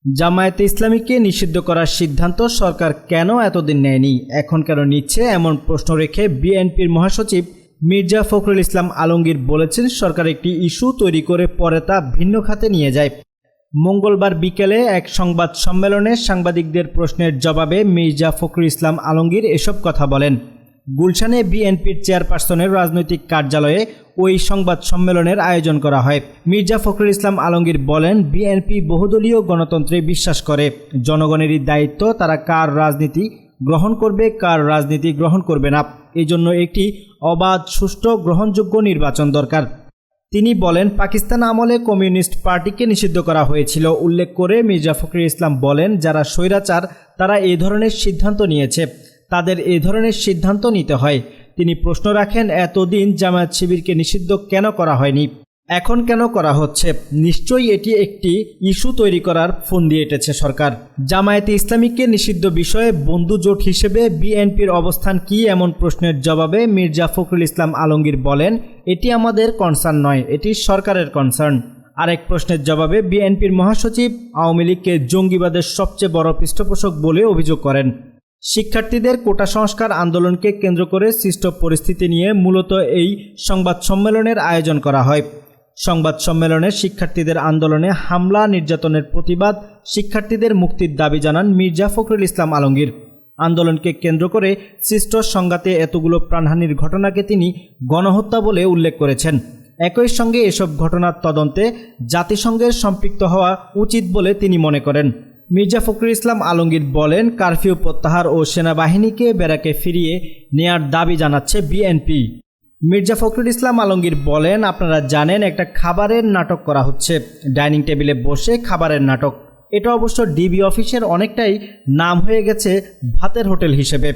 জামায়াতে ইসলামীকে নিষিদ্ধ করার সিদ্ধান্ত সরকার কেন এতদিন নেয়নি, এখন কেন নিচ্ছে, এমন প্রশ্ন রেখে বিএনপির মহাসচিব মির্জা ফখরুল ইসলাম আলমগীর বলেছেন, সরকার একটি ইস্যু তৈরি করে পরে তা ভিন্ন খাতে নিয়ে যায়। মঙ্গলবার বিকেলে এক সংবাদ সম্মেলনে সাংবাদিকদের প্রশ্নের জবাবে মির্জা ফখরুল ইসলাম আলমগীর এসব কথা বলেন। গুলশানে বিএনপির চেয়ারপারসনের রাজনৈতিক কার্যালয়ে ওই সংবাদ সম্মেলনের আয়োজন করা হয়। মির্জা ফখরুল ইসলাম আলমগীর বলেন, বিএনপি বহুদলীয় গণতন্ত্রে বিশ্বাস করে। জনগণেরই দায়িত্ব তারা কার রাজনীতি গ্রহণ করবে, কার রাজনীতি গ্রহণ করবে না। এই জন্য একটি অবাধ, সুষ্ঠু, গ্রহণযোগ্য নির্বাচন দরকার। তিনি বলেন, পাকিস্তান আমলে কমিউনিস্ট পার্টিকে নিষিদ্ধ করা হয়েছিল উল্লেখ করে মির্জা ফখরুল ইসলাম বলেন, যারা স্বৈরাচার তারা এই ধরনের সিদ্ধান্ত নিয়েছে, তাদের এই ধরনের সিদ্ধান্ত নিতে হয়। তিনি প্রশ্ন রাখেন, এতদিন জামায়াত শিবিরকে নিষিদ্ধ কেন করা হয়নি, এখন কেন করা হচ্ছে? নিশ্চয়ই এটি একটি ইস্যু তৈরি করার ফন্দি এঁটেছে সরকার। জামায়াতে ইসলামীকে নিষিদ্ধ বিষয়ে বন্ধু জোট হিসেবে বিএনপির অবস্থান কি, এমন প্রশ্নের জবাবে মির্জা ফখরুল ইসলাম আলমগীর বলেন, এটি আমাদের কনসার্ন নয়, এটি সরকারের কনসার্ন। আরেক প্রশ্নের জবাবে বিএনপির মহাসচিব আওয়ামী লীগকে জঙ্গিবাদের সবচেয়ে বড় পৃষ্ঠপোষক বলে অভিযোগ করেন। শিক্ষার্থীদের কোটা সংস্কার আন্দোলনকে কেন্দ্র করে সৃষ্ট পরিস্থিতি নিয়ে মূলত এই সংবাদ সম্মেলনের আয়োজন করা হয়। সংবাদ সম্মেলনে শিক্ষার্থীদের আন্দোলনে হামলা নির্যাতনের প্রতিবাদ, শিক্ষার্থীদের মুক্তির দাবি জানান মির্জা ফখরুল ইসলাম আলমগীর। আন্দোলনকে কেন্দ্র করে সৃষ্ট সংঘাতে এতগুলো প্রাণহানির ঘটনাকে তিনি গণহত্যা বলে উল্লেখ করেছেন। একই সঙ্গে এসব ঘটনার তদন্তে জাতিসংঘের সম্পৃক্ত হওয়া উচিত বলে তিনি মনে করেন। মির্জা ফখরুল ইসলাম আলমগীর বলেন, কারফিউ প্রত্যাহার ও সেনাবাহিনীকে ব্যারাকে ফিরিয়ে নেয়ার দাবি জানাচ্ছে বিএনপি। মির্জা ফখরুল ইসলাম আলমগীর বলেন, আপনারা জানেন একটা খাবারের নাটক করা হচ্ছে, ডাইনিং টেবিলে বসে খাবারের নাটক। এটা অবশ্য ডিবি অফিসের অনেকটাই নাম হয়ে গেছে ভাতের হোটেল হিসেবে।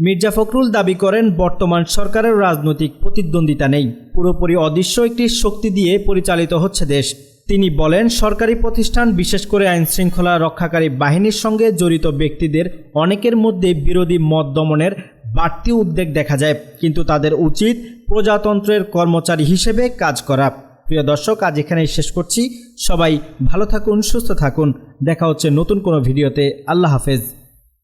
মির্জা ফখরুল দাবি করেন, বর্তমান সরকারের রাজনৈতিক প্রতিদ্বন্দ্বিতা নেই, পুরোপুরি অদৃশ্য একটি শক্তি দিয়ে পরিচালিত হচ্ছে দেশ। তিনি বলেন, সরকারি প্রতিষ্ঠান, বিশেষ করে আইনশৃঙ্খলা রক্ষাকারী বাহিনীর সঙ্গে জড়িত ব্যক্তিদের অনেকের মধ্যে বিরোধী মত দমনের বাড়তি উদ্বেগ দেখা যায়, কিন্তু তাদের উচিত প্রজাতন্ত্রের কর্মচারী হিসেবে কাজ করা। প্রিয় দর্শক, আজ এখানেই শেষ করছি। সবাই ভালো থাকুন, সুস্থ থাকুন। দেখা হচ্ছে নতুন কোনো ভিডিওতে। আল্লাহ হাফেজ।